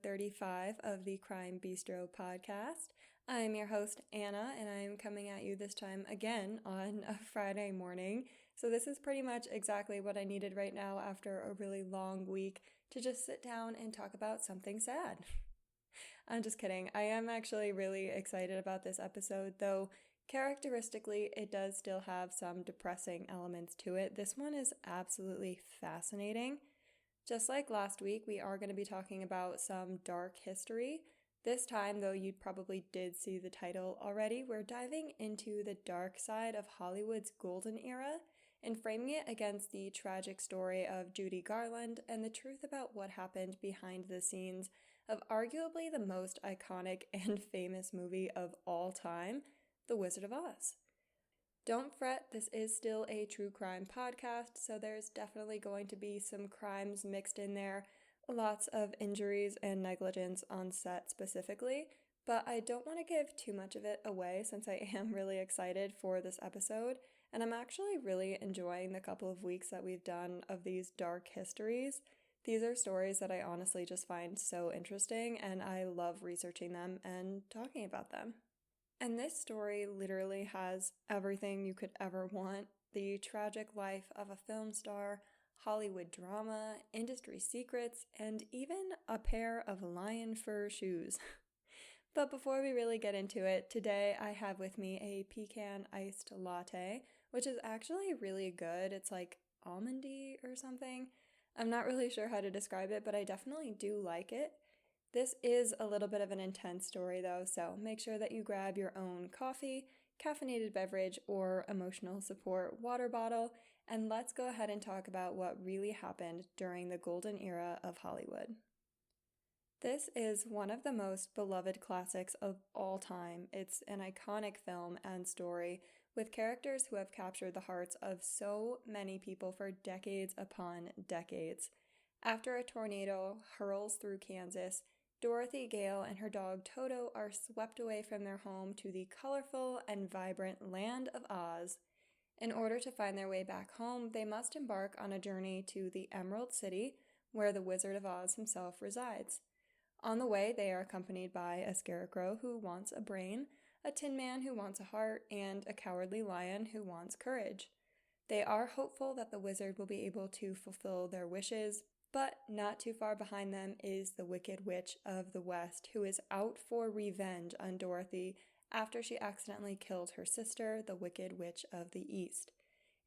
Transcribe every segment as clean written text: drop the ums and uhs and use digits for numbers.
episode 35 of the Crime Bistro podcast. I'm your host, Anna, and I'm coming at you this time again on a Friday morning. So this is pretty much exactly what I needed right now after a really long week to just sit down and talk about something sad. I'm just kidding. I am actually really excited about this episode, though characteristically it does still have some depressing elements to it. This one is absolutely fascinating. Just like last week, we are going to be talking about some dark history. This time, though, you probably did see the title already. We're diving into the dark side of Hollywood's golden era and framing it against the tragic story of Judy Garland and the truth about what happened behind the scenes of arguably the most iconic and famous movie of all time, The Wizard of Oz. Don't fret, this is still a true crime podcast, so there's definitely going to be some crimes mixed in there, lots of injuries and negligence on set specifically, but I don't want to give too much of it away since I am really excited for this episode, and I'm actually really enjoying the couple of weeks that we've done of these dark histories. These are stories that I honestly just find so interesting, and I love researching them and talking about them. And this story literally has everything you could ever want: the tragic life of a film star, Hollywood drama, industry secrets, and even a pair of lion fur shoes. But before we really get into it, today I have with me a pecan iced latte, which is actually really good. It's like almondy or something. I'm not really sure how to describe it, but I definitely do like it. This is a little bit of an intense story though, so make sure that you grab your own coffee, caffeinated beverage, or emotional support water bottle, and let's go ahead and talk about what really happened during the golden era of Hollywood. This is one of the most beloved classics of all time. It's an iconic film and story with characters who have captured the hearts of so many people for decades upon decades. After a tornado hurls through Kansas, Dorothy Gale and her dog Toto are swept away from their home to the colorful and vibrant land of Oz. In order to find their way back home, they must embark on a journey to the Emerald City, where the Wizard of Oz himself resides. On the way, they are accompanied by a scarecrow who wants a brain, a tin man who wants a heart, and a cowardly lion who wants courage. They are hopeful that the wizard will be able to fulfill their wishes, but not too far behind them is the Wicked Witch of the West, who is out for revenge on Dorothy after she accidentally killed her sister, the Wicked Witch of the East.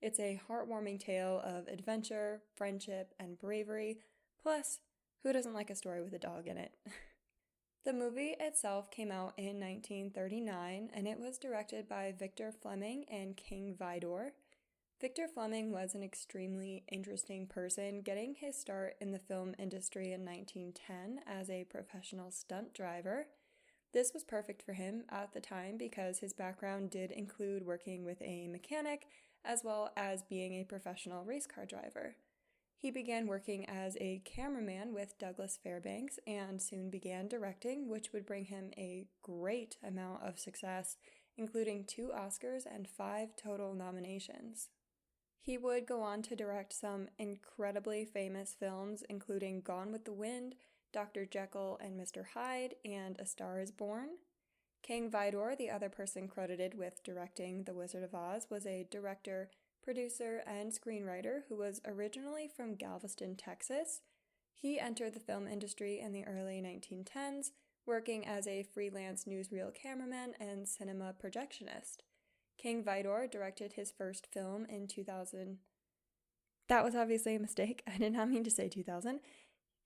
It's a heartwarming tale of adventure, friendship, and bravery, plus, who doesn't like a story with a dog in it? The movie itself came out in 1939, and it was directed by Victor Fleming and King Vidor. Victor Fleming was an extremely interesting person, getting his start in the film industry in 1910 as a professional stunt driver. This was perfect for him at the time because his background did include working with a mechanic as well as being a professional race car driver. He began working as a cameraman with Douglas Fairbanks and soon began directing, which would bring him a great amount of success, including 2 Oscars and 5 total nominations. He would go on to direct some incredibly famous films, including Gone with the Wind, Dr. Jekyll and Mr. Hyde, and A Star is Born. King Vidor, the other person credited with directing The Wizard of Oz, was a director, producer, and screenwriter who was originally from Galveston, Texas. He entered the film industry in the early 1910s, working as a freelance newsreel cameraman and cinema projectionist. King Vidor directed his first film in 2000. That was obviously a mistake. I did not mean to say 2000.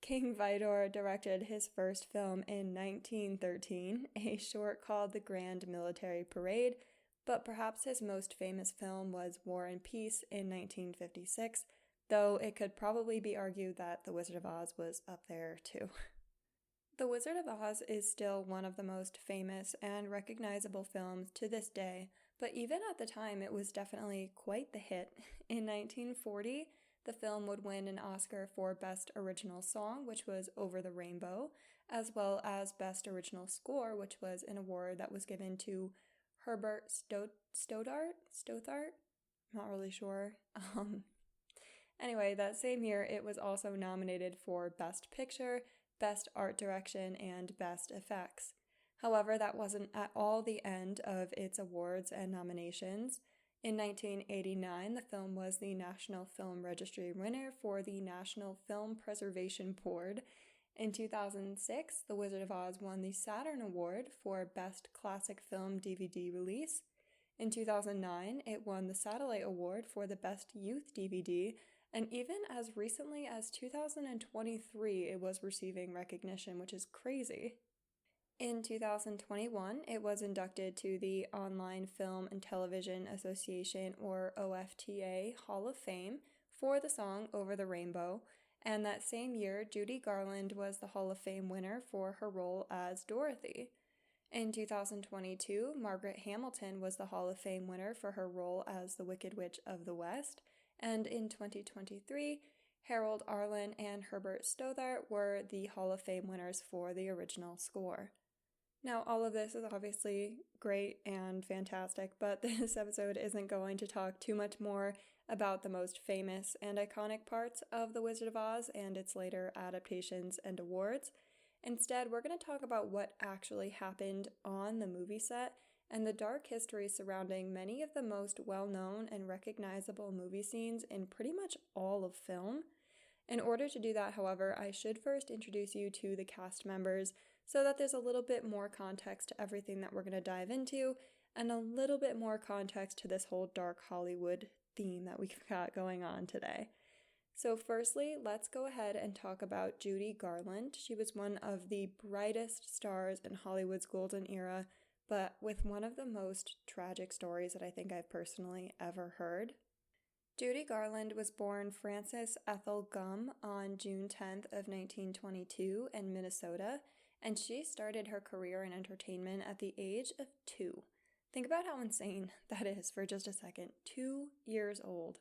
King Vidor directed his first film in 1913, a short called The Grand Military Parade, but perhaps his most famous film was War and Peace in 1956, though it could probably be argued that The Wizard of Oz was up there too. The Wizard of Oz is still one of the most famous and recognizable films to this day, but even at the time it was definitely quite the hit. In 1940, the film would win an Oscar for Best Original Song, which was Over the Rainbow, as well as Best Original Score, which was an award that was given to Herbert Stothart? Not really sure. Anyway, that same year, it was also nominated for Best Picture, Best Art Direction, and Best Effects. However, that wasn't at all the end of its awards and nominations. In 1989, the film was the National Film Registry winner for the National Film Preservation Board. In 2006, The Wizard of Oz won the Saturn Award for Best Classic Film DVD Release. In 2009, it won the Satellite Award for the Best Youth DVD, and even as recently as 2023, it was receiving recognition, which is crazy. In 2021, it was inducted to the Online Film and Television Association, or OFTA, Hall of Fame for the song Over the Rainbow, and that same year, Judy Garland was the Hall of Fame winner for her role as Dorothy. In 2022, Margaret Hamilton was the Hall of Fame winner for her role as the Wicked Witch of the West, and in 2023, Harold Arlen and Herbert Stothart were the Hall of Fame winners for the original score. Now, all of this is obviously great and fantastic, but this episode isn't going to talk too much more about the most famous and iconic parts of The Wizard of Oz and its later adaptations and awards. Instead, we're going to talk about what actually happened on the movie set and the dark history surrounding many of the most well-known and recognizable movie scenes in pretty much all of film. In order to do that, however, I should first introduce you to the cast members so that there's a little bit more context to everything that we're going to dive into and a little bit more context to this whole dark Hollywood theme that we've got going on today. So firstly, let's go ahead and talk about Judy Garland. She was one of the brightest stars in Hollywood's golden era, but with one of the most tragic stories that I think I've personally ever heard. Judy Garland was born Frances Ethel Gumm on June 10th of 1922 in Minnesota, and she started her career in entertainment at the age of 2. Think about how insane that is for just a second. 2 years old.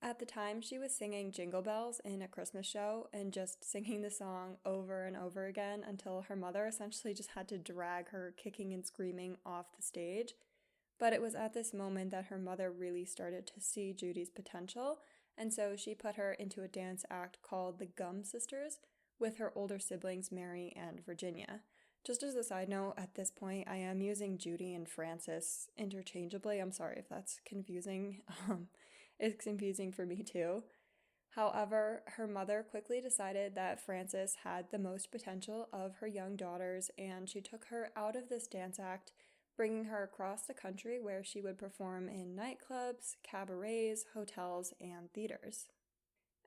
At the time, she was singing Jingle Bells in a Christmas show and just singing the song over and over again until her mother essentially just had to drag her kicking and screaming off the stage. But it was at this moment that her mother really started to see Judy's potential, and so she put her into a dance act called the Gumm Sisters with her older siblings Mary and Virginia. Just as a side note, at this point, I am using Judy and Frances interchangeably. I'm sorry if that's confusing. It's confusing for me too. However, her mother quickly decided that Frances had the most potential of her young daughters, and she took her out of this dance act, bringing her across the country where she would perform in nightclubs, cabarets, hotels, and theaters.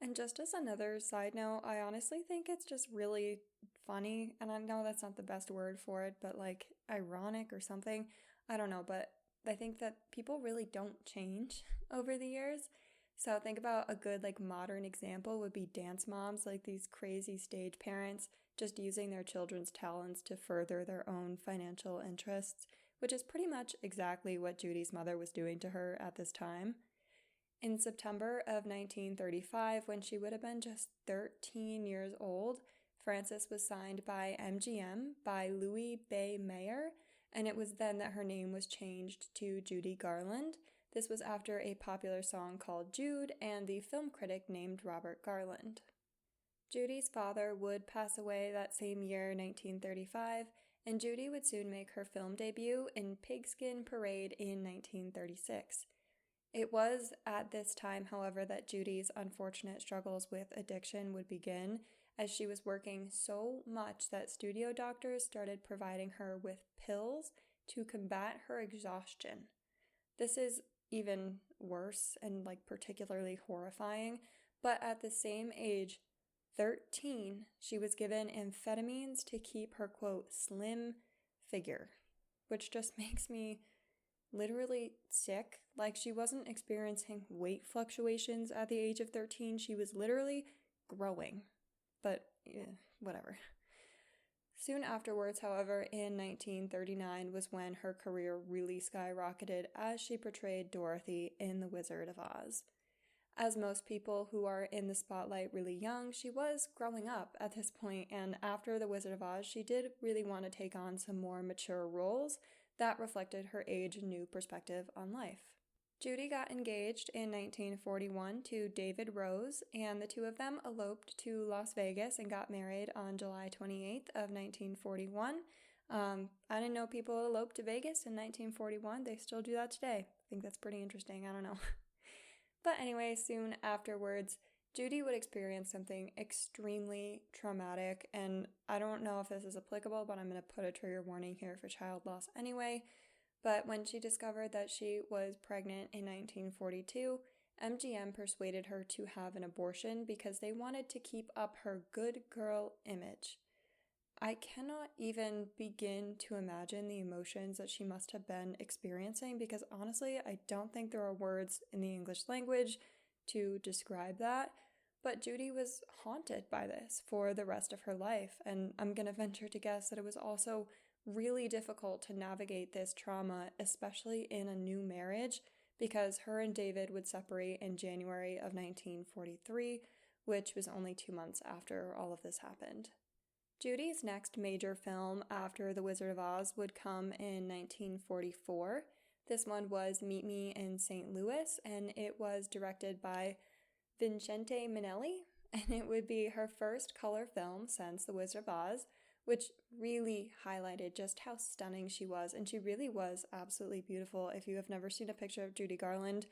And just as another side note, I honestly think it's just really funny, and I know that's not the best word for it, but like ironic or something. I don't know, but I think that people really don't change over the years. So think about a good like modern example would be dance moms, like these crazy stage parents just using their children's talents to further their own financial interests, which is pretty much exactly what Judy's mother was doing to her at this time. In September of 1935, when she would have been just 13 years old, Frances was signed by MGM by Louis Bay Mayer, and it was then that her name was changed to Judy Garland. This was after a popular song called Jude and the film critic named Robert Garland. Judy's father would pass away that same year, 1935, and Judy would soon make her film debut in Pigskin Parade in 1936. It was at this time, however, that Judy's unfortunate struggles with addiction would begin, as she was working so much that studio doctors started providing her with pills to combat her exhaustion. This is even worse and like particularly horrifying, but at the same age, 13, she was given amphetamines to keep her, quote, slim figure, which just makes me literally sick. Like, she wasn't experiencing weight fluctuations at the age of 13. She was literally growing. But, whatever. Soon afterwards, however, in 1939 was when her career really skyrocketed as she portrayed Dorothy in The Wizard of Oz. As most people who are in the spotlight really young, she was growing up at this point, and after The Wizard of Oz, she did really want to take on some more mature roles that reflected her age and new perspective on life. Judy got engaged in 1941 to David Rose, and the two of them eloped to Las Vegas and got married on July 28th of 1941. I didn't know people eloped to Vegas in 1941. They still do that today. I think that's pretty interesting. I don't know. But anyway, soon afterwards, Judy would experience something extremely traumatic, and I don't know if this is applicable, but I'm going to put a trigger warning here for child loss anyway. But when she discovered that she was pregnant in 1942, MGM persuaded her to have an abortion because they wanted to keep up her good girl image. I cannot even begin to imagine the emotions that she must have been experiencing because honestly, I don't think there are words in the English language to describe that. But Judy was haunted by this for the rest of her life, and I'm going to venture to guess that it was also really difficult to navigate this trauma, especially in a new marriage, because her and David would separate in January of 1943, which was only 2 months after all of this happened. Judy's next major film after The Wizard of Oz would come in 1944. This one was Meet Me in St. Louis, and it was directed by Vincente Minnelli, and it would be her first color film since The Wizard of Oz, which really highlighted just how stunning she was, and she really was absolutely beautiful. If you have never seen a picture of Judy Garland,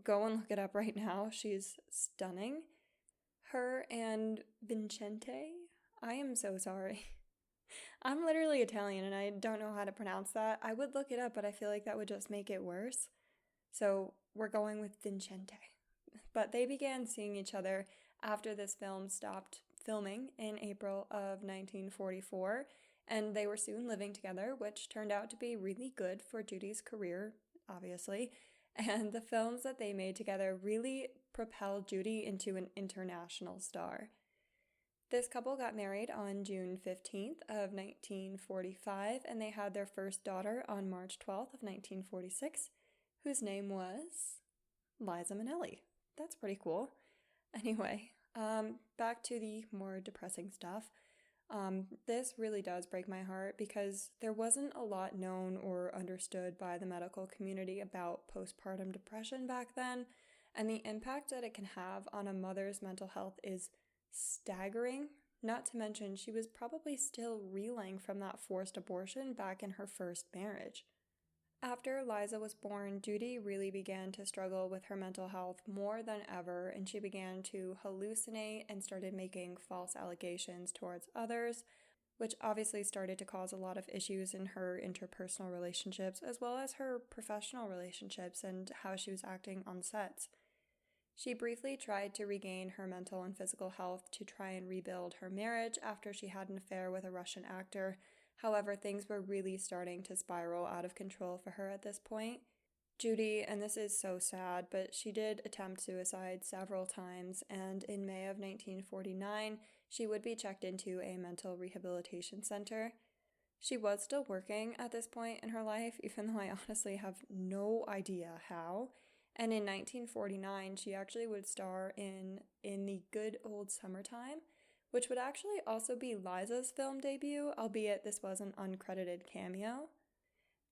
go and look it up right now. She's stunning. Her and Vincente, I am so sorry. I'm literally Italian and I don't know how to pronounce that. I would look it up, but I feel like that would just make it worse. So we're going with Vincente. But they began seeing each other after this film stopped filming in April of 1944, and they were soon living together, which turned out to be really good for Judy's career, obviously. And the films that they made together really propelled Judy into an international star. This couple got married on June 15th of 1945, and they had their first daughter on March 12th of 1946, whose name was Liza Minnelli. That's pretty cool. Anyway, back to the more depressing stuff. This really does break my heart because there wasn't a lot known or understood by the medical community about postpartum depression back then, and the impact that it can have on a mother's mental health is staggering. Not to mention, she was probably still reeling from that forced abortion back in her first marriage. After Liza was born, Judy really began to struggle with her mental health more than ever, and she began to hallucinate and started making false allegations towards others, which obviously started to cause a lot of issues in her interpersonal relationships as well as her professional relationships and how she was acting on sets. She briefly tried to regain her mental and physical health to try and rebuild her marriage after she had an affair with a Russian actor. However, things were really starting to spiral out of control for her at this point. Judy, and this is so sad, but she did attempt suicide several times, and in May of 1949, she would be checked into a mental rehabilitation center. She was still working at this point in her life, even though I honestly have no idea how. And in 1949, she actually would star in the Good Old Summertime, which would actually also be Liza's film debut, albeit this was an uncredited cameo.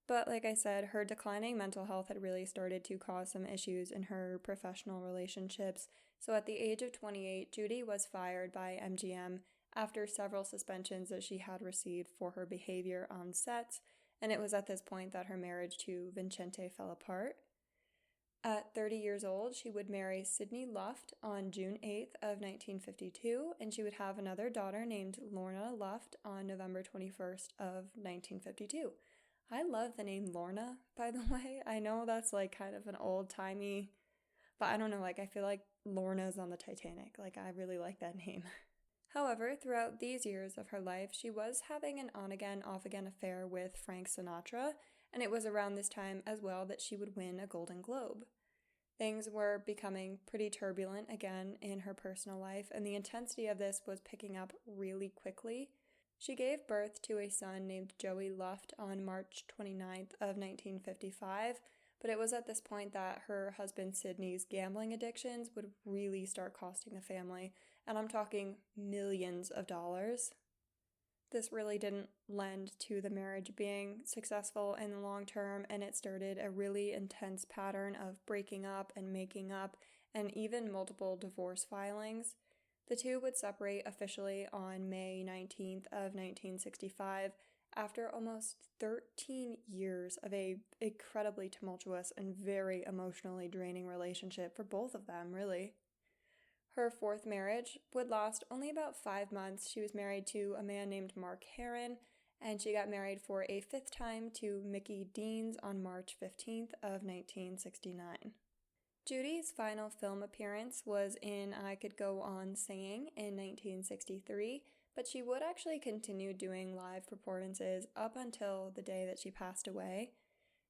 But like I said, her declining mental health had really started to cause some issues in her professional relationships. So at the age of 28, Judy was fired by MGM after several suspensions that she had received for her behavior on sets, and it was at this point that her marriage to Vincente fell apart. At 30 years old, she would marry Sidney Luft on June 8th of 1952, and she would have another daughter named Lorna Luft on November 21st of 1952. I love the name Lorna, by the way. I know that's like kind of an old-timey, but I don't know, like I feel like Lorna's on the Titanic. Like I really like that name. However, throughout these years of her life, she was having an on-again, off-again affair with Frank Sinatra, and it was around this time as well that she would win a Golden Globe. Things were becoming pretty turbulent again in her personal life, and the intensity of this was picking up really quickly. She gave birth to a son named Joey Luft on March 29th of 1955, but it was at this point that her husband Sidney's gambling addictions would really start costing the family, and I'm talking millions of dollars. This really didn't lend to the marriage being successful in the long term, and it started a really intense pattern of breaking up and making up, and even multiple divorce filings. The two would separate officially on May 19th of 1965 after almost 13 years of a incredibly tumultuous and very emotionally draining relationship for both of them, really. Her fourth marriage would last only about 5 months. She was married to a man named Mark Herron, and she got married for a fifth time to Mickey Deans on March 15th of 1969. Judy's final film appearance was in I Could Go On Singing in 1963, but she would actually continue doing live performances up until the day that she passed away.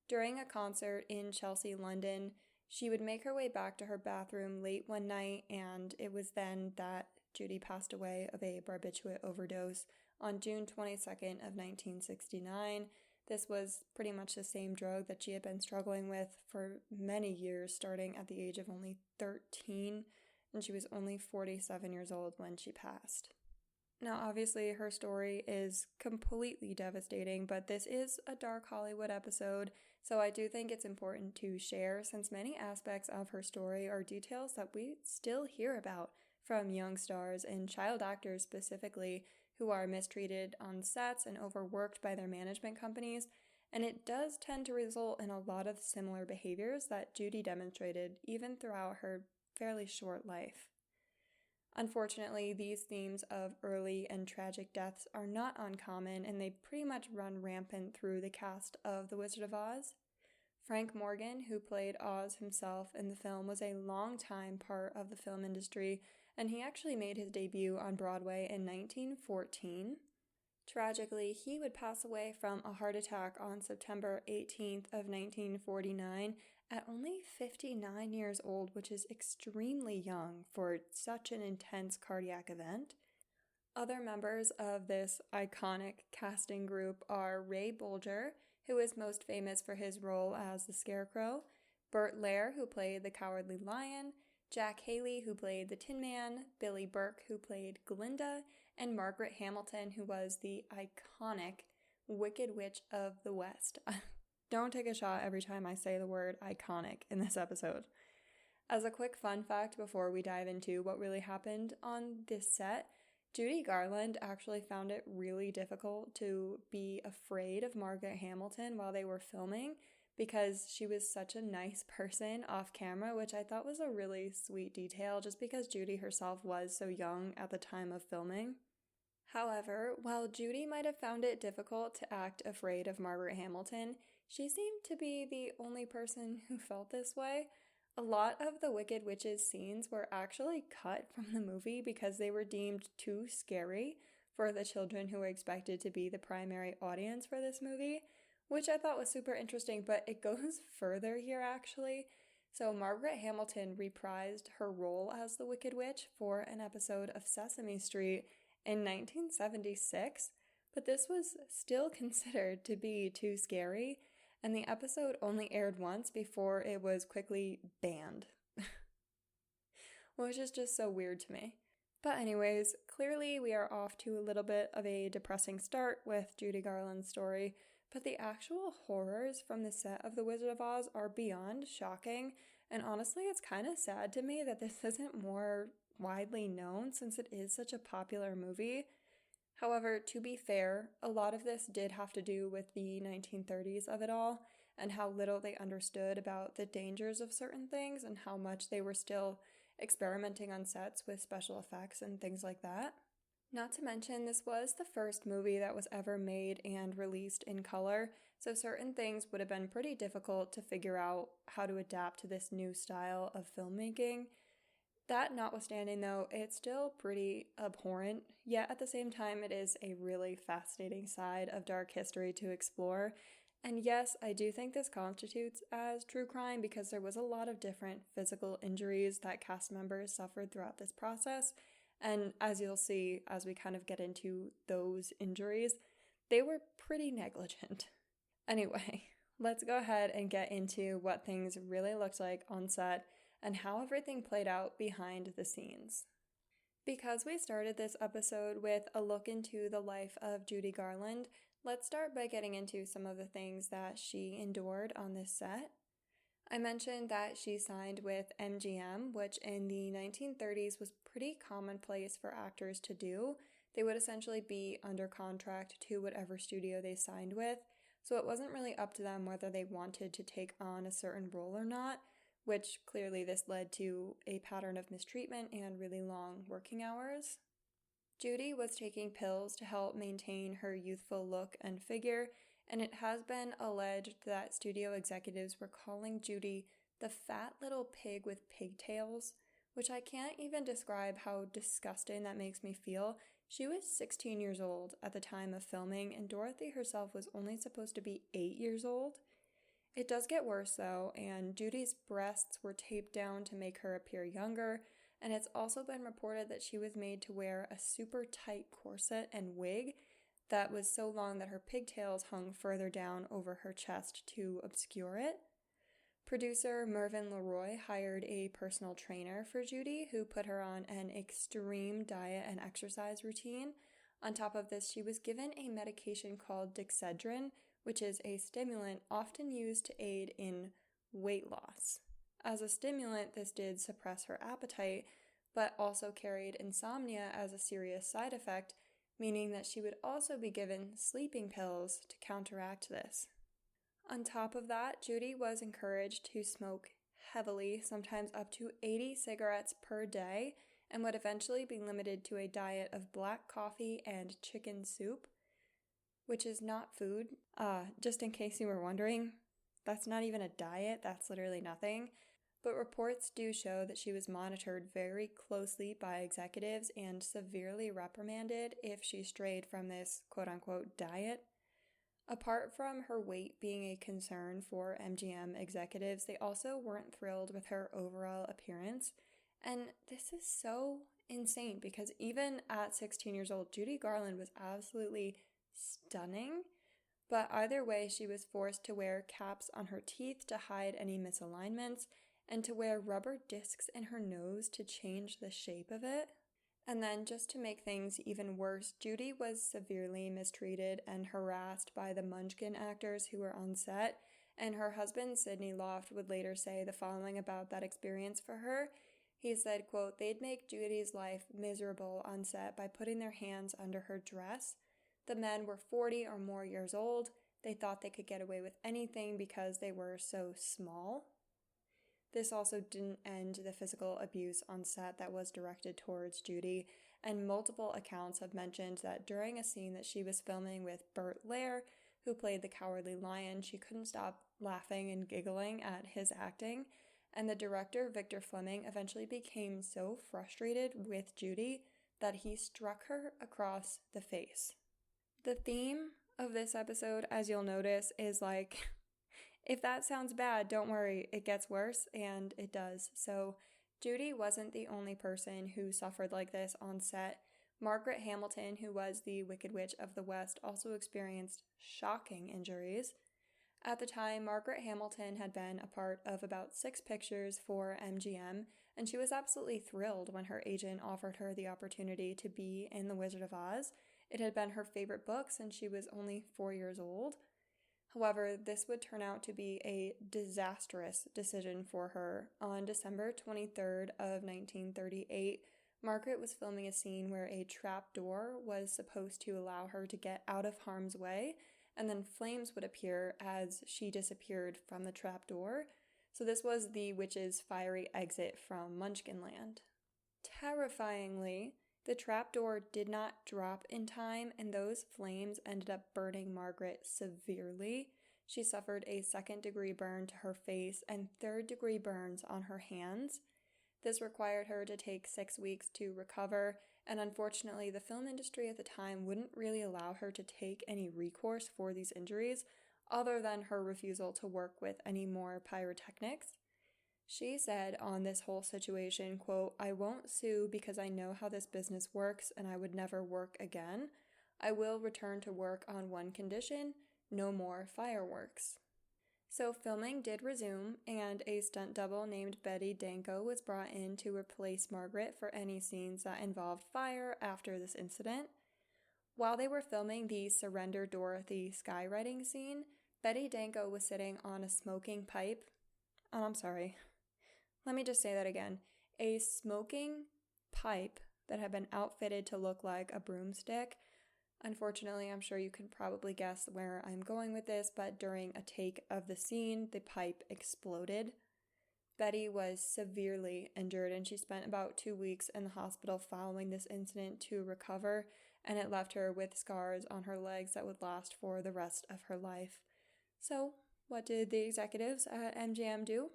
During a concert in Chelsea, London, she would make her way back to her bathroom late one night, and it was then that Judy passed away of a barbiturate overdose on June 22nd of 1969. This was pretty much the same drug that she had been struggling with for many years, starting at the age of only 13, and she was only 47 years old when she passed. Now, obviously, her story is completely devastating, but this is a dark Hollywood episode, so I do think it's important to share, since many aspects of her story are details that we still hear about from young stars and child actors specifically who are mistreated on sets and overworked by their management companies, and it does tend to result in a lot of similar behaviors that Judy demonstrated even throughout her fairly short life. Unfortunately, these themes of early and tragic deaths are not uncommon, and they pretty much run rampant through the cast of The Wizard of Oz. Frank Morgan, who played Oz himself in the film, was a long-time part of the film industry, and he actually made his debut on Broadway in 1914. Tragically, he would pass away from a heart attack on September 18th of 1949 at only 59 years old, which is extremely young for such an intense cardiac event. Other members of this iconic casting group are Ray Bolger, who is most famous for his role as the Scarecrow, Burt Lair, who played the Cowardly Lion, Jack Haley, who played the Tin Man, Billy Burke, who played Glinda, and Margaret Hamilton, who was the iconic Wicked Witch of the West. Don't take a shot every time I say the word iconic in this episode. As a quick fun fact before we dive into what really happened on this set, Judy Garland actually found it really difficult to be afraid of Margaret Hamilton while they were filming because she was such a nice person off camera, which I thought was a really sweet detail just because Judy herself was so young at the time of filming. However, while Judy might have found it difficult to act afraid of Margaret Hamilton, she seemed to be the only person who felt this way. A lot of the Wicked Witch's scenes were actually cut from the movie because they were deemed too scary for the children who were expected to be the primary audience for this movie, which I thought was super interesting, but it goes further here actually. So Margaret Hamilton reprised her role as the Wicked Witch for an episode of Sesame Street in 1976, but this was still considered to be too scary, and the episode only aired once before it was quickly banned, which is just so weird to me. But anyways, clearly we are off to a little bit of a depressing start with Judy Garland's story, but the actual horrors from the set of The Wizard of Oz are beyond shocking, and honestly it's kind of sad to me that this isn't more widely known since it is such a popular movie. However, to be fair, a lot of this did have to do with the 1930s of it all and how little they understood about the dangers of certain things and how much they were still experimenting on sets with special effects and things like that. Not to mention, this was the first movie that was ever made and released in color, so certain things would have been pretty difficult to figure out how to adapt to this new style of filmmaking. That notwithstanding, though, it's still pretty abhorrent, yet at the same time it is a really fascinating side of dark history to explore. And yes, I do think this constitutes as true crime because there was a lot of different physical injuries that cast members suffered throughout this process, and as you'll see as we kind of get into those injuries, they were pretty negligent. Anyway, let's go ahead and get into what things really looked like on set and how everything played out behind the scenes. Because we started this episode with a look into the life of Judy Garland, let's start by getting into some of the things that she endured on this set. I mentioned that she signed with MGM, which in the 1930s was pretty commonplace for actors to do. They would essentially be under contract to whatever studio they signed with, so it wasn't really up to them whether they wanted to take on a certain role or not, which clearly this led to a pattern of mistreatment and really long working hours. Judy was taking pills to help maintain her youthful look and figure, and it has been alleged that studio executives were calling Judy the fat little pig with pigtails, which I can't even describe how disgusting that makes me feel. She was 16 years old at the time of filming, and Dorothy herself was only supposed to be 8 years old. It does get worse though, and Judy's breasts were taped down to make her appear younger, and it's also been reported that she was made to wear a super tight corset and wig that was so long that her pigtails hung further down over her chest to obscure it. Producer Mervyn LeRoy hired a personal trainer for Judy who put her on an extreme diet and exercise routine. On top of this, she was given a medication called Dexedrine, which is a stimulant often used to aid in weight loss. As a stimulant, this did suppress her appetite, but also carried insomnia as a serious side effect, meaning that she would also be given sleeping pills to counteract this. On top of that, Judy was encouraged to smoke heavily, sometimes up to 80 cigarettes per day, and would eventually be limited to a diet of black coffee and chicken soup, which is not food. Just in case you were wondering, that's not even a diet, that's literally nothing. But reports do show that she was monitored very closely by executives and severely reprimanded if she strayed from this quote-unquote diet. Apart from her weight being a concern for MGM executives, they also weren't thrilled with her overall appearance. And this is so insane because even at 16 years old, Judy Garland was absolutely stunning. But either way, she was forced to wear caps on her teeth to hide any misalignments and to wear rubber discs in her nose to change the shape of it. And then, just to make things even worse, Judy was severely mistreated and harassed by the Munchkin actors who were on set, and her husband, Sidney Loft, would later say the following about that experience for her. He said, quote, "They'd make Judy's life miserable on set by putting their hands under her dress. The men were 40 or more years old. They thought they could get away with anything because they were so small." This also didn't end the physical abuse on set that was directed towards Judy, and multiple accounts have mentioned that during a scene that she was filming with Burt Lair, who played the Cowardly Lion, she couldn't stop laughing and giggling at his acting, and the director, Victor Fleming, eventually became so frustrated with Judy that he struck her across the face. The theme of this episode, as you'll notice, is like, if that sounds bad, don't worry, it gets worse, and it does. So Judy wasn't the only person who suffered like this on set. Margaret Hamilton, who was the Wicked Witch of the West, also experienced shocking injuries. At the time, Margaret Hamilton had been a part of about 6 pictures for MGM, and she was absolutely thrilled when her agent offered her the opportunity to be in The Wizard of Oz. It had been her favorite book since she was only 4 years old. However, this would turn out to be a disastrous decision for her. On December 23rd of 1938, Margaret was filming a scene where a trap door was supposed to allow her to get out of harm's way, and then flames would appear as she disappeared from the trap door. So this was the witch's fiery exit from Munchkinland. Terrifyingly, the trapdoor did not drop in time, and those flames ended up burning Margaret severely. She suffered a 2nd-degree burn to her face and 3rd-degree burns on her hands. This required her to take 6 weeks to recover, and unfortunately, the film industry at the time wouldn't really allow her to take any recourse for these injuries, other than her refusal to work with any more pyrotechnics. She said on this whole situation, quote, "I won't sue because I know how this business works and I would never work again. I will return to work on one condition, no more fireworks." So filming did resume, and a stunt double named Betty Danko was brought in to replace Margaret for any scenes that involved fire after this incident. While they were filming the Surrender Dorothy skywriting scene, Betty Danko was sitting on a smoking pipe. Oh, I'm sorry. Let me just say that again. A smoking pipe that had been outfitted to look like a broomstick. Unfortunately, I'm sure you can probably guess where I'm going with this, but during a take of the scene, the pipe exploded. Betty was severely injured, and she spent about 2 weeks in the hospital following this incident to recover, and it left her with scars on her legs that would last for the rest of her life. So, what did the executives at MGM do?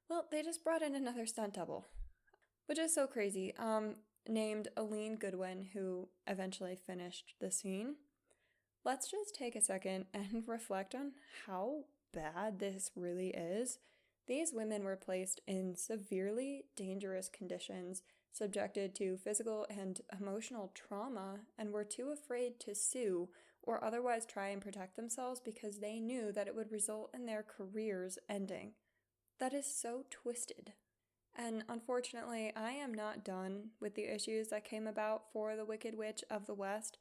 Well, they just brought in another stunt double, which is so crazy. Named Aline Goodwin, who eventually finished the scene. Let's just take a second and reflect on how bad this really is. These women were placed in severely dangerous conditions, subjected to physical and emotional trauma, and were too afraid to sue or otherwise try and protect themselves because they knew that it would result in their careers ending. That is so twisted. And unfortunately, I am not done with the issues that came about for the Wicked Witch of the West.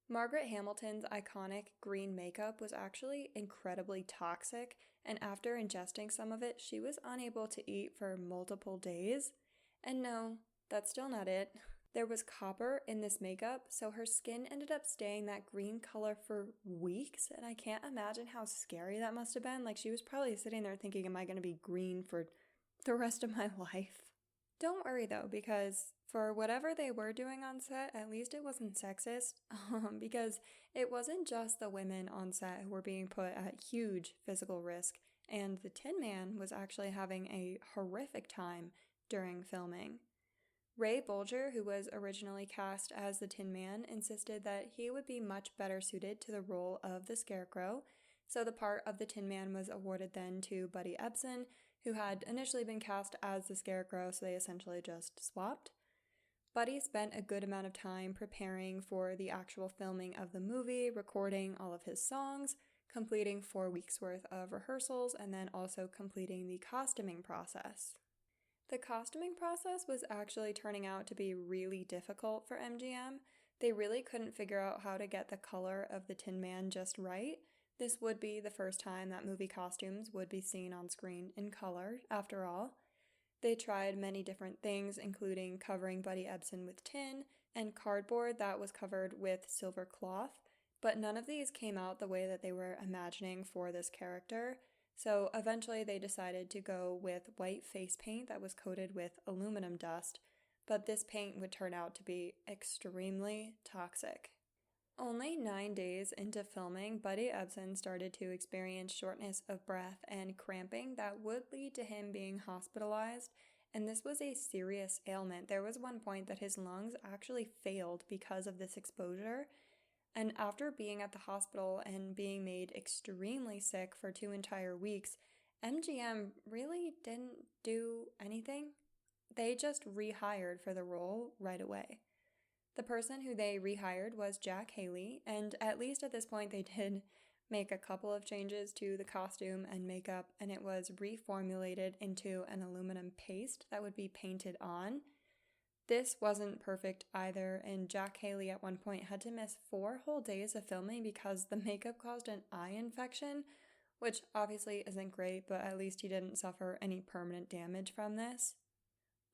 Margaret Hamilton's iconic green makeup was actually incredibly toxic, and after ingesting some of it, she was unable to eat for multiple days. And no, that's still not it. There was copper in this makeup, so her skin ended up staying that green color for weeks, and I can't imagine how scary that must have been. Like, she was probably sitting there thinking, am I going to be green for the rest of my life? Don't worry though, because for whatever they were doing on set, at least it wasn't sexist, because it wasn't just the women on set who were being put at huge physical risk, and the Tin Man was actually having a horrific time during filming. Ray Bolger, who was originally cast as the Tin Man, insisted that he would be much better suited to the role of the Scarecrow, so the part of the Tin Man was awarded then to Buddy Ebsen, who had initially been cast as the Scarecrow, so they essentially just swapped. Buddy spent a good amount of time preparing for the actual filming of the movie, recording all of his songs, completing 4 weeks worth of rehearsals, and then also completing the costuming process. The costuming process was actually turning out to be really difficult for MGM. They really couldn't figure out how to get the color of the Tin Man just right. This would be the first time that movie costumes would be seen on screen in color, after all. They tried many different things, including covering Buddy Ebsen with tin and cardboard that was covered with silver cloth, but none of these came out the way that they were imagining for this character. So eventually they decided to go with white face paint that was coated with aluminum dust, but this paint would turn out to be extremely toxic. Only 9 days into filming, Buddy Ebsen started to experience shortness of breath and cramping that would lead to him being hospitalized, and this was a serious ailment. There was one point that his lungs actually failed because of this exposure, and after being at the hospital and being made extremely sick for 2 entire weeks, MGM really didn't do anything. They just rehired for the role right away. The person who they rehired was Jack Haley, and at least at this point they did make a couple of changes to the costume and makeup, and it was reformulated into an aluminum paste that would be painted on. This wasn't perfect either, and Jack Haley at one point had to miss 4 whole days of filming because the makeup caused an eye infection, which obviously isn't great, but at least he didn't suffer any permanent damage from this.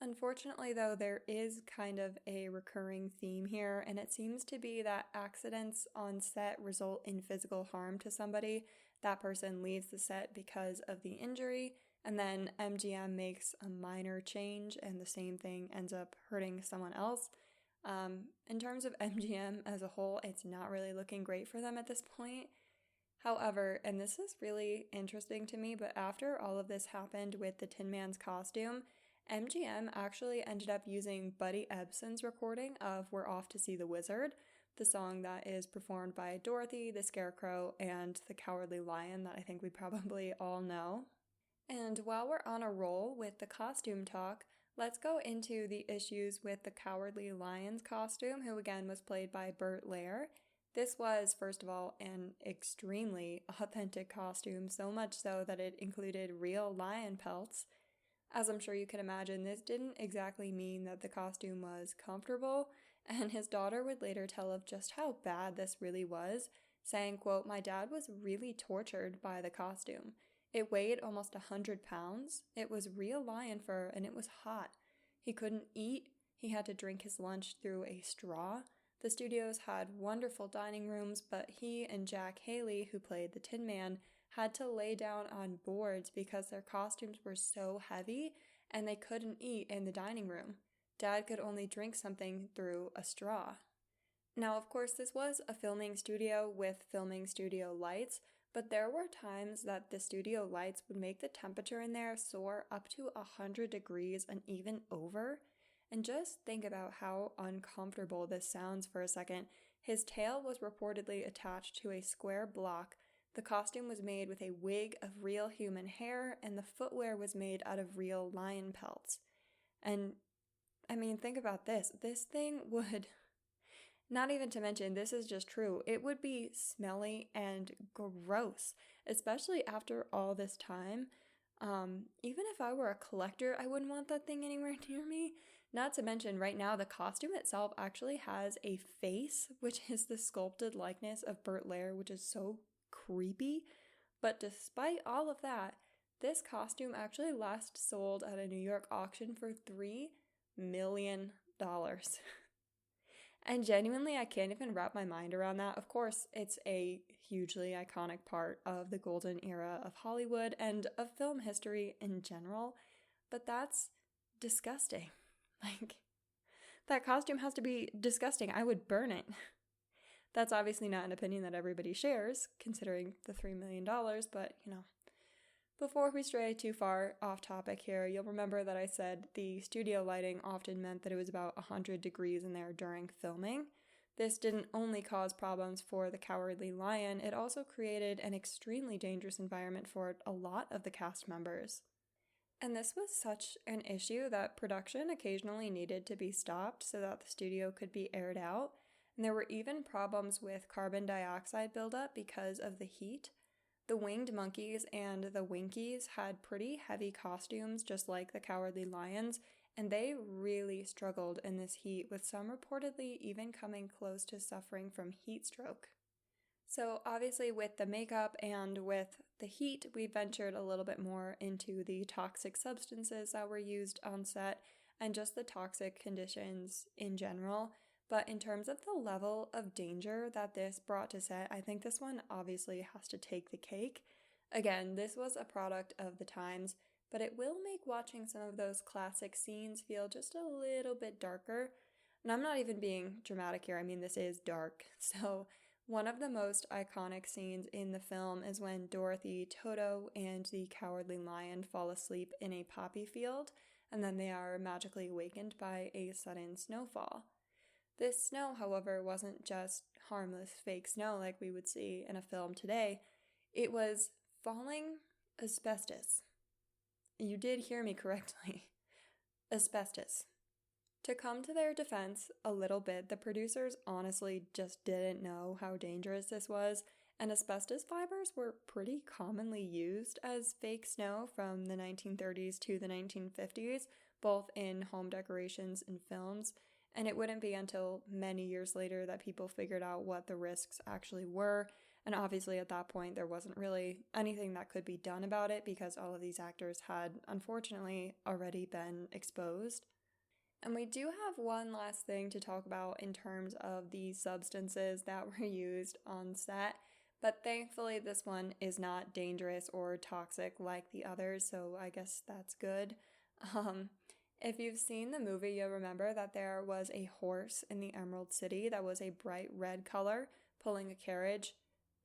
Unfortunately, though, there is kind of a recurring theme here, and it seems to be that accidents on set result in physical harm to somebody. That person leaves the set because of the injury, and then MGM makes a minor change, and the same thing ends up hurting someone else. In terms of MGM as a whole, it's not really looking great for them at this point. However, and this is really interesting to me, but after all of this happened with the Tin Man's costume, MGM actually ended up using Buddy Ebsen's recording of We're Off to See the Wizard, the song that is performed by Dorothy, the Scarecrow, and the Cowardly Lion that I think we probably all know. And while we're on a roll with the costume talk, let's go into the issues with the Cowardly Lion's costume, who again was played by Burt Lair. This was, first of all, an extremely authentic costume, so much so that it included real lion pelts. As I'm sure you can imagine, this didn't exactly mean that the costume was comfortable, and his daughter would later tell of just how bad this really was, saying, quote, "My dad was really tortured by the costume. It weighed almost 100 pounds. It was real lion fur, and it was hot. He couldn't eat. He had to drink his lunch through a straw. The studios had wonderful dining rooms, but he and Jack Haley, who played the Tin Man, had to lay down on boards because their costumes were so heavy and they couldn't eat in the dining room. Dad could only drink something through a straw." Now, of course, this was a filming studio with filming studio lights, but there were times that the studio lights would make the temperature in there soar up to 100 degrees and even over. And just think about how uncomfortable this sounds for a second. His tail was reportedly attached to a square block. The costume was made with a wig of real human hair, and the footwear was made out of real lion pelts. And, I mean, think about this. This thing would, not even to mention, this is just true, it would be smelly and gross, especially after all this time. Even if I were a collector, I wouldn't want that thing anywhere near me. Not to mention, right now, the costume itself actually has a face, which is the sculpted likeness of Burt Lair, which is so creepy. But despite all of that, this costume actually last sold at a New York auction for $3 million. And genuinely, I can't even wrap my mind around that. Of course, it's a hugely iconic part of the golden era of Hollywood and of film history in general, but that's disgusting. Like, that costume has to be disgusting. I would burn it. That's obviously not an opinion that everybody shares, considering the $3 million, but, before we stray too far off topic here, you'll remember that I said the studio lighting often meant that it was about 100 degrees in there during filming. This didn't only cause problems for the Cowardly Lion, it also created an extremely dangerous environment for a lot of the cast members. And this was such an issue that production occasionally needed to be stopped so that the studio could be aired out. And there were even problems with carbon dioxide buildup because of the heat. The winged monkeys and the Winkies had pretty heavy costumes, just like the Cowardly Lions, and they really struggled in this heat, with some reportedly even coming close to suffering from heat stroke. So obviously with the makeup and with the heat, we ventured a little bit more into the toxic substances that were used on set and just the toxic conditions in general. But in terms of the level of danger that this brought to set, I think this one obviously has to take the cake. Again, this was a product of the times, but it will make watching some of those classic scenes feel just a little bit darker. And I'm not even being dramatic here, I mean, this is dark. So one of the most iconic scenes in the film is when Dorothy, Toto, and the Cowardly Lion fall asleep in a poppy field, and then they are magically awakened by a sudden snowfall. This snow, however, wasn't just harmless fake snow like we would see in a film today. It was falling asbestos. You did hear me correctly. Asbestos. To come to their defense a little bit, the producers honestly just didn't know how dangerous this was, and asbestos fibers were pretty commonly used as fake snow from the 1930s to the 1950s, both in home decorations and films. And it wouldn't be until many years later that people figured out what the risks actually were. And obviously at that point, there wasn't really anything that could be done about it because all of these actors had, unfortunately, already been exposed. And we do have one last thing to talk about in terms of the substances that were used on set. But thankfully, this one is not dangerous or toxic like the others, so I guess that's good. If you've seen the movie, you'll remember that there was a horse in the Emerald City that was a bright red color pulling a carriage.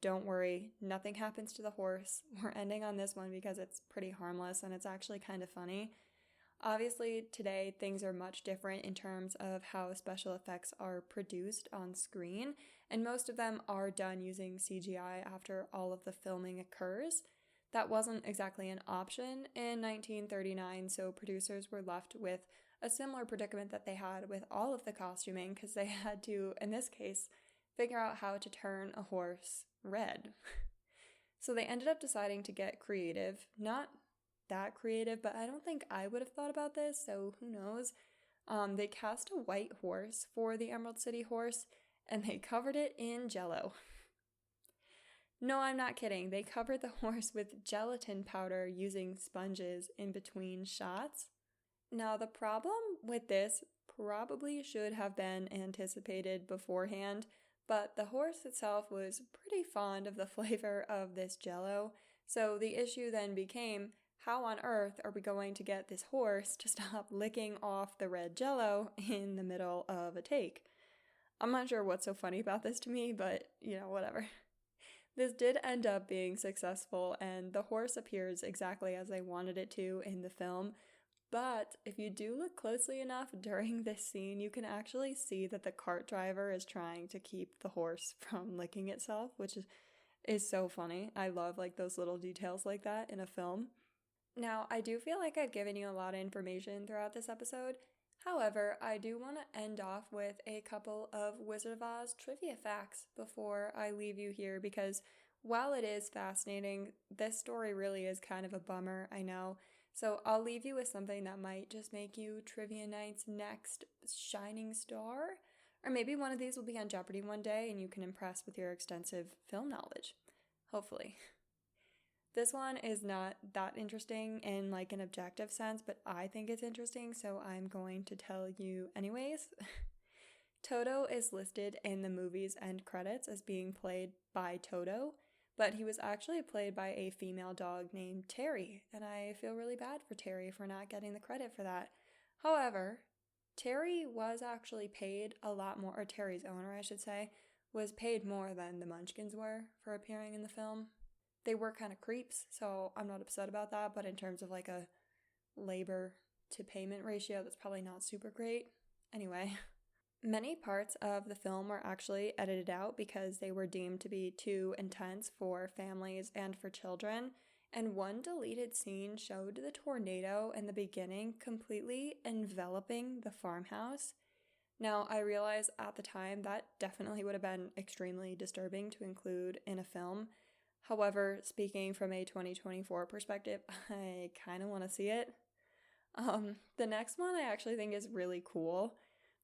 Don't worry, nothing happens to the horse. We're ending on this one because it's pretty harmless and it's actually kind of funny. Obviously, today things are much different in terms of how special effects are produced on screen, and most of them are done using CGI after all of the filming occurs. That wasn't exactly an option in 1939, so producers were left with a similar predicament that they had with all of the costuming because they had to, in this case, figure out how to turn a horse red. So they ended up deciding to get creative. Not that creative, but I don't think I would have thought about this, so who knows. They cast a white horse for the Emerald City horse, and they covered it in Jell-O. No, I'm not kidding. They covered the horse with gelatin powder using sponges in between shots. Now, the problem with this probably should have been anticipated beforehand, but the horse itself was pretty fond of the flavor of this Jell-O, so the issue then became, how on earth are we going to get this horse to stop licking off the red Jell-O in the middle of a take? I'm not sure what's so funny about this to me, but, whatever. This did end up being successful, and the horse appears exactly as they wanted it to in the film. But if you do look closely enough during this scene, you can actually see that the cart driver is trying to keep the horse from licking itself, which is so funny. I love those little details like that in a film. Now, I do feel like I've given you a lot of information throughout this episode. However, I do want to end off with a couple of Wizard of Oz trivia facts before I leave you here, because while it is fascinating, this story really is kind of a bummer, I know. So I'll leave you with something that might just make you Trivia Night's next shining star. Or maybe one of these will be on Jeopardy one day and you can impress with your extensive film knowledge. Hopefully. This one is not that interesting in an objective sense, but I think it's interesting, so I'm going to tell you anyways. Toto is listed in the movie's end credits as being played by Toto, but he was actually played by a female dog named Terry, and I feel really bad for Terry for not getting the credit for that. However, Terry was actually paid a lot more, or Terry's owner, I should say, was paid more than the Munchkins were for appearing in the film. They were kind of creeps, so I'm not upset about that, but in terms of a labor to payment ratio, that's probably not super great. Anyway, many parts of the film were actually edited out because they were deemed to be too intense for families and for children, and one deleted scene showed the tornado in the beginning completely enveloping the farmhouse. Now, I realize at the time that definitely would have been extremely disturbing to include in a film. However, speaking from a 2024 perspective, I kind of want to see it. The next one I actually think is really cool.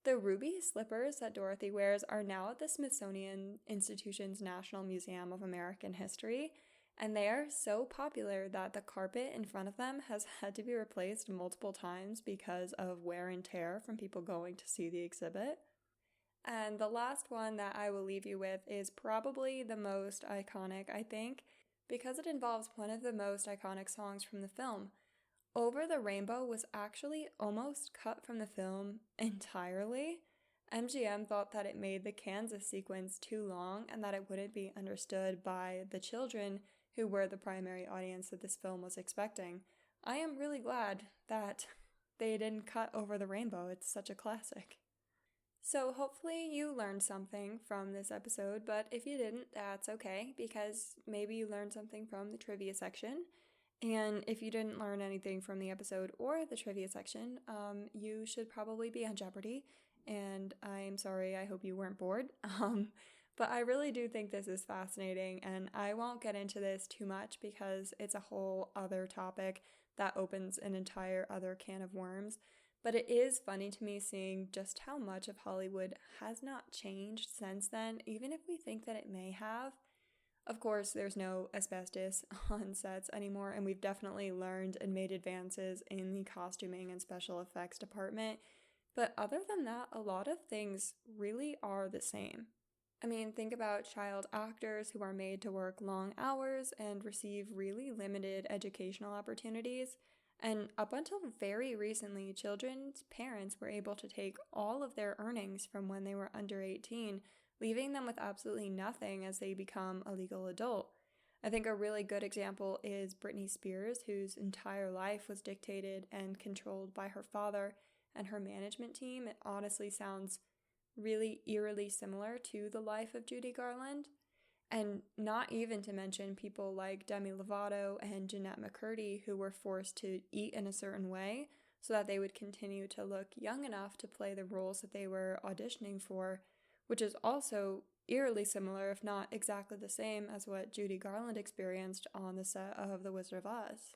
The ruby slippers that Dorothy wears are now at the Smithsonian Institution's National Museum of American History, and they are so popular that the carpet in front of them has had to be replaced multiple times because of wear and tear from people going to see the exhibit. And the last one that I will leave you with is probably the most iconic, I think, because it involves one of the most iconic songs from the film. Over the Rainbow was actually almost cut from the film entirely. MGM thought that it made the Kansas sequence too long and that it wouldn't be understood by the children who were the primary audience that this film was expecting. I am really glad that they didn't cut Over the Rainbow. It's such a classic. So hopefully you learned something from this episode, but if you didn't, that's okay, because maybe you learned something from the trivia section. And if you didn't learn anything from the episode or the trivia section, you should probably be on Jeopardy. And I'm sorry, I hope you weren't bored. But I really do think this is fascinating, and I won't get into this too much because it's a whole other topic that opens an entire other can of worms. But it is funny to me seeing just how much of Hollywood has not changed since then, even if we think that it may have. Of course, there's no asbestos on sets anymore, and we've definitely learned and made advances in the costuming and special effects department. But other than that, a lot of things really are the same. I mean, think about child actors who are made to work long hours and receive really limited educational opportunities. And up until very recently, children's parents were able to take all of their earnings from when they were under 18, leaving them with absolutely nothing as they become a legal adult. I think a really good example is Britney Spears, whose entire life was dictated and controlled by her father and her management team. It honestly sounds really eerily similar to the life of Judy Garland. And not even to mention people like Demi Lovato and Jeanette McCurdy, who were forced to eat in a certain way so that they would continue to look young enough to play the roles that they were auditioning for, which is also eerily similar, if not exactly the same, as what Judy Garland experienced on the set of The Wizard of Oz.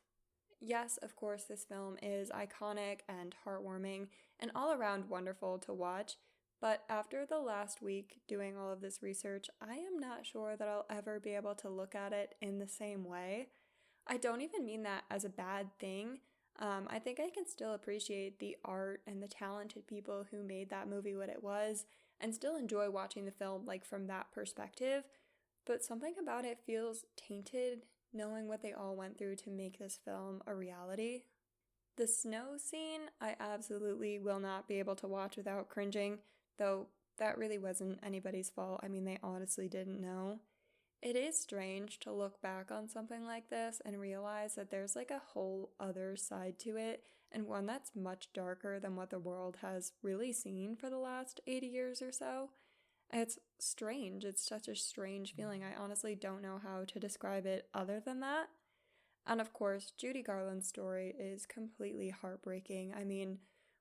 Yes, of course, this film is iconic and heartwarming and all around wonderful to watch, but after the last week doing all of this research, I am not sure that I'll ever be able to look at it in the same way. I don't even mean that as a bad thing. I think I can still appreciate the art and the talented people who made that movie what it was and still enjoy watching the film like from that perspective, but something about it feels tainted knowing what they all went through to make this film a reality. The snow scene, I absolutely will not be able to watch without cringing, though that really wasn't anybody's fault. I mean, they honestly didn't know. It is strange to look back on something like this and realize that there's like a whole other side to it, and one that's much darker than what the world has really seen for the last 80 years or so. It's strange. It's such a strange feeling. I honestly don't know how to describe it other than that. And of course, Judy Garland's story is completely heartbreaking. I mean,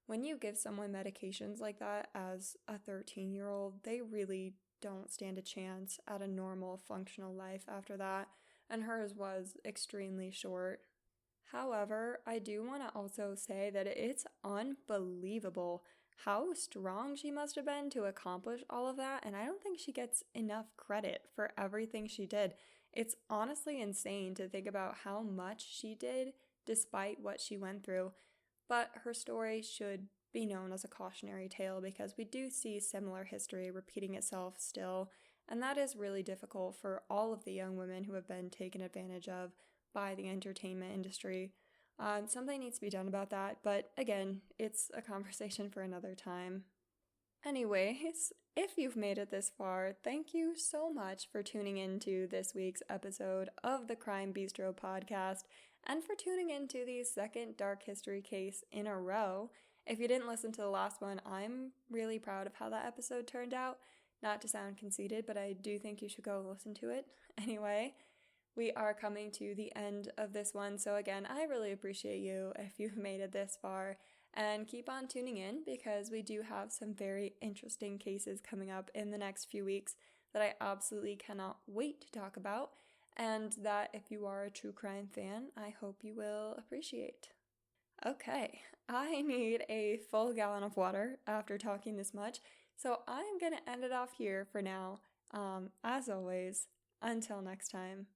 when you give someone medications like that as a 13-year-old, they really don't stand a chance at a normal, functional life after that, and hers was extremely short. However, I do want to also say that it's unbelievable how strong she must have been to accomplish all of that, and I don't think she gets enough credit for everything she did. It's honestly insane to think about how much she did despite what she went through, but her story should be known as a cautionary tale because we do see similar history repeating itself still, and that is really difficult for all of the young women who have been taken advantage of by the entertainment industry. Something needs to be done about that, but again, it's a conversation for another time. Anyways, if you've made it this far, thank you so much for tuning into this week's episode of the Crime Bistro podcast and for tuning into the second dark history case in a row. If you didn't listen to the last one, I'm really proud of how that episode turned out. Not to sound conceited, but I do think you should go listen to it. Anyway, we are coming to the end of this one, so again, I really appreciate you if you've made it this far, and keep on tuning in because we do have some very interesting cases coming up in the next few weeks that I absolutely cannot wait to talk about, and that if you are a true crime fan, I hope you will appreciate. Okay, I need a full gallon of water after talking this much, so I'm gonna end it off here for now. As always, until next time.